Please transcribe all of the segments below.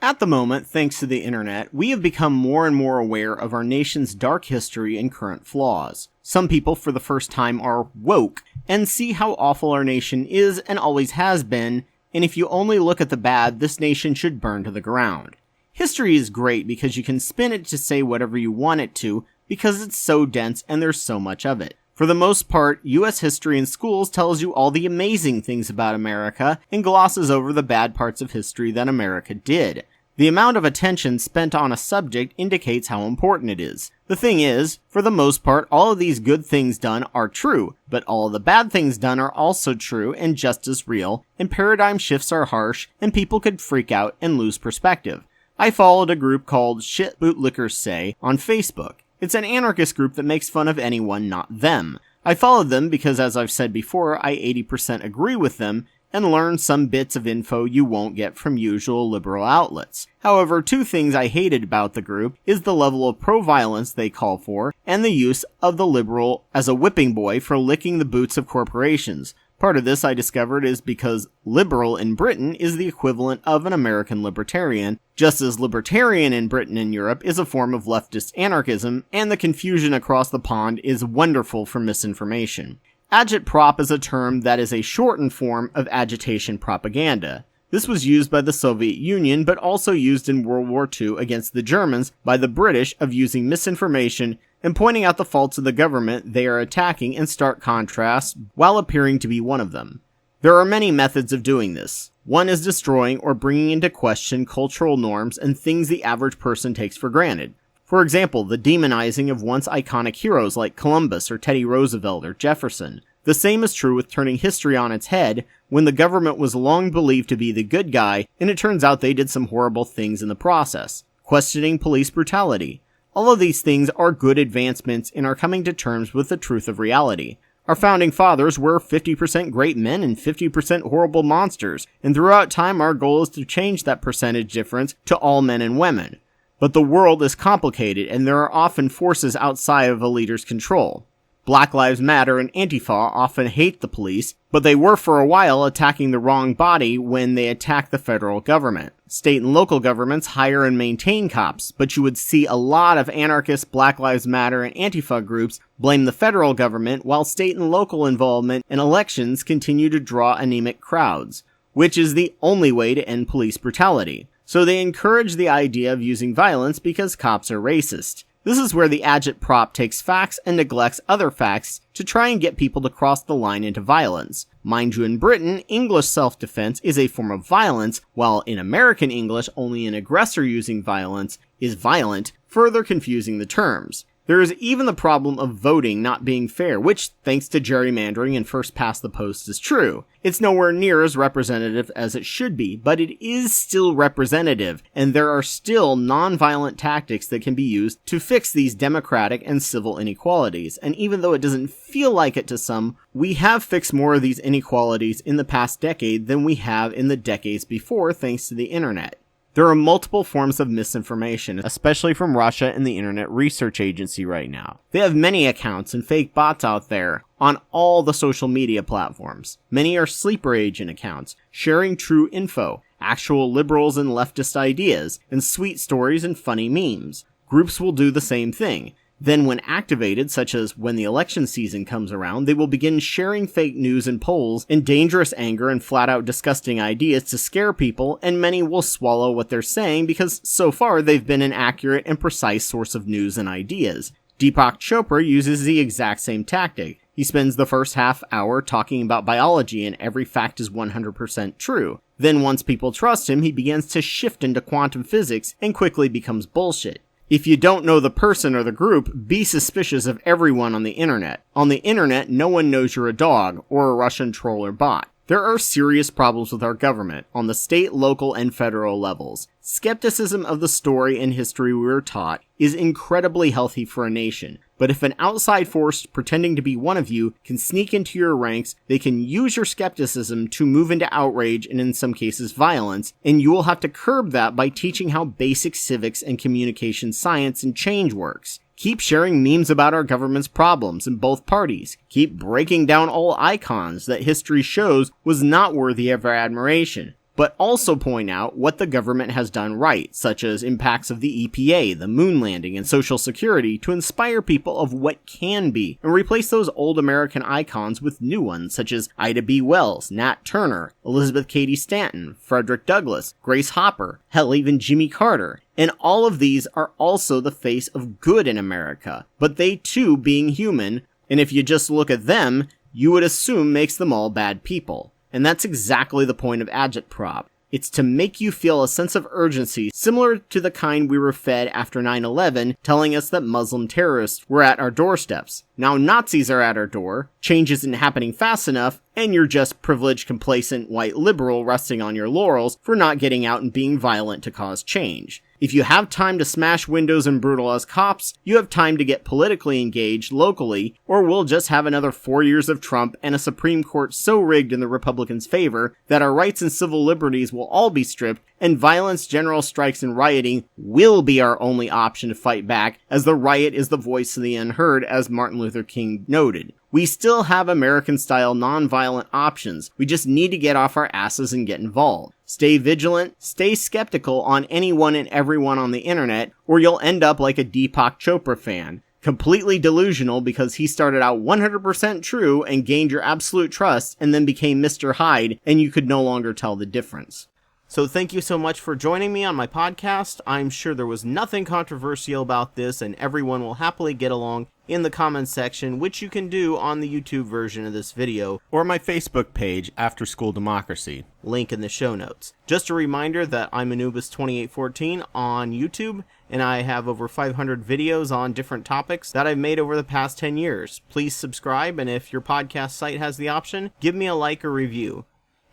At the moment, thanks to the internet, we have become more and more aware of our nation's dark history and current flaws. Some people, for the first time, are woke and see how awful our nation is and always has been, and if you only look at the bad, this nation should burn to the ground. History is great because you can spin it to say whatever you want it to, because it's so dense and there's so much of it. For the most part, US history in schools tells you all the amazing things about America and glosses over the bad parts of history that America did. The amount of attention spent on a subject indicates how important it is. The thing is, for the most part, all of these good things done are true, but all of the bad things done are also true and just as real, and paradigm shifts are harsh, and people could freak out and lose perspective. I followed a group called Shit Bootlickers Say on Facebook. It's an anarchist group that makes fun of anyone, not them. I followed them because, as I've said before, I 80% agree with them, and learn some bits of info you won't get from usual liberal outlets. However, two things I hated about the group is the level of pro-violence they call for, and the use of the liberal as a whipping boy for licking the boots of corporations. Part of this, I discovered, is because liberal in Britain is the equivalent of an American libertarian, just as libertarian in Britain and Europe is a form of leftist anarchism, and the confusion across the pond is wonderful for misinformation. Agitprop is a term that is a shortened form of agitation propaganda. This was used by the Soviet Union, but also used in World War II against the Germans by the British of using misinformation and pointing out the faults of the government they are attacking in stark contrast while appearing to be one of them. There are many methods of doing this. One is destroying or bringing into question cultural norms and things the average person takes for granted. For example, the demonizing of once iconic heroes like Columbus or Teddy Roosevelt or Jefferson. The same is true with turning history on its head when the government was long believed to be the good guy and it turns out they did some horrible things in the process. Questioning police brutality. All of these things are good advancements in our coming to terms with the truth of reality. Our founding fathers were 50% great men and 50% horrible monsters, and throughout time our goal is to change that percentage difference to all men and women. But the world is complicated, and there are often forces outside of a leader's control. Black Lives Matter and Antifa often hate the police, but they were for a while attacking the wrong body when they attacked the federal government. State and local governments hire and maintain cops, but you would see a lot of anarchist Black Lives Matter and Antifa groups blame the federal government, while state and local involvement in elections continue to draw anemic crowds, which is the only way to end police brutality. So they encourage the idea of using violence because cops are racist. This is where the Agitprop takes facts and neglects other facts to try and get people to cross the line into violence. Mind you, in Britain, English self-defense is a form of violence, while in American English, only an aggressor using violence is violent, further confusing the terms. There is even the problem of voting not being fair, which, thanks to gerrymandering and first past the post, is true. It's nowhere near as representative as it should be, but it is still representative, and there are still non-violent tactics that can be used to fix these democratic and civil inequalities. And even though it doesn't feel like it to some, we have fixed more of these inequalities in the past decade than we have in the decades before, thanks to the internet. There are multiple forms of misinformation, especially from Russia and the Internet Research Agency right now. They have many accounts and fake bots out there on all the social media platforms. Many are sleeper agent accounts, sharing true info, actual liberals and leftist ideas, and sweet stories and funny memes. Groups will do the same thing. Then when activated, such as when the election season comes around, they will begin sharing fake news and polls and dangerous anger and flat-out disgusting ideas to scare people, and many will swallow what they're saying because so far they've been an accurate and precise source of news and ideas. Deepak Chopra uses the exact same tactic. He spends the first half hour talking about biology and every fact is 100% true. Then once people trust him, he begins to shift into quantum physics and quickly becomes bullshit. If you don't know the person or the group, be suspicious of everyone on the internet. On the internet, no one knows you're a dog or a Russian troll or bot. There are serious problems with our government on the state, local, and federal levels. Skepticism of the story and history we were taught is incredibly healthy for a nation. But if an outside force pretending to be one of you can sneak into your ranks, they can use your skepticism to move into outrage and in some cases violence, and you will have to curb that by teaching how basic civics and communication science and change works. Keep sharing memes about our government's problems in both parties. Keep breaking down all icons that history shows was not worthy of our admiration. but also point out what the government has done right, such as impacts of the EPA, the moon landing, and Social Security to inspire people of what can be, and replace those old American icons with new ones, such as Ida B. Wells, Nat Turner, Elizabeth Cady Stanton, Frederick Douglass, Grace Hopper, hell, even Jimmy Carter. And all of these are also the face of good in America, but they too being human, and if you just look at them, you would assume makes them all bad people. And that's exactly the point of Agitprop. It's to make you feel a sense of urgency similar to the kind we were fed after 9/11, telling us that Muslim terrorists were at our doorsteps. Now Nazis are at our door, change isn't happening fast enough, and you're just privileged, complacent, white liberal resting on your laurels for not getting out and being violent to cause change. If you have time to smash windows and brutalize cops, you have time to get politically engaged locally, or we'll just have another 4 years of Trump and a Supreme Court so rigged in the Republicans' favor that our rights and civil liberties will all be stripped, and violence, general strikes, and rioting will be our only option to fight back, as the riot is the voice of the unheard, as Martin Luther King noted. We still have American-style non-violent options. We just need to get off our asses and get involved. Stay vigilant, stay skeptical on anyone and everyone on the internet, or you'll end up like a Deepak Chopra fan. Completely delusional because he started out 100% true and gained your absolute trust and then became Mr. Hyde and you could no longer tell the difference. So thank you so much for joining me on my podcast. I'm sure there was nothing controversial about this and everyone will happily get along in the comments section, which you can do on the YouTube version of this video or my Facebook page, After School Democracy. Link in the show notes. Just a reminder that I'm Anubis 2814 on YouTube, and I have over 500 videos on different topics that I've made over the past 10 years. Please subscribe, and if your podcast site has the option, give me a like or review.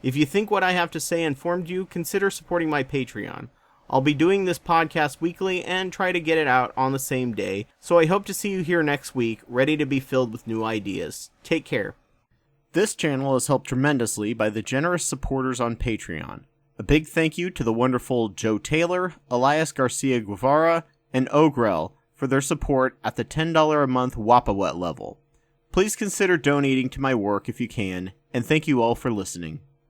If you think what I have to say informed you, consider supporting my Patreon. I'll be doing this podcast weekly and try to get it out on the same day, so I hope to see you here next week, ready to be filled with new ideas. Take care. This channel is helped tremendously by the generous supporters on Patreon. A big thank you to the wonderful Joe Taylor, Elias Garcia Guevara, and Ogrel for their support at the $10 a month Wapawet level. Please consider donating to my work if you can, and thank you all for listening.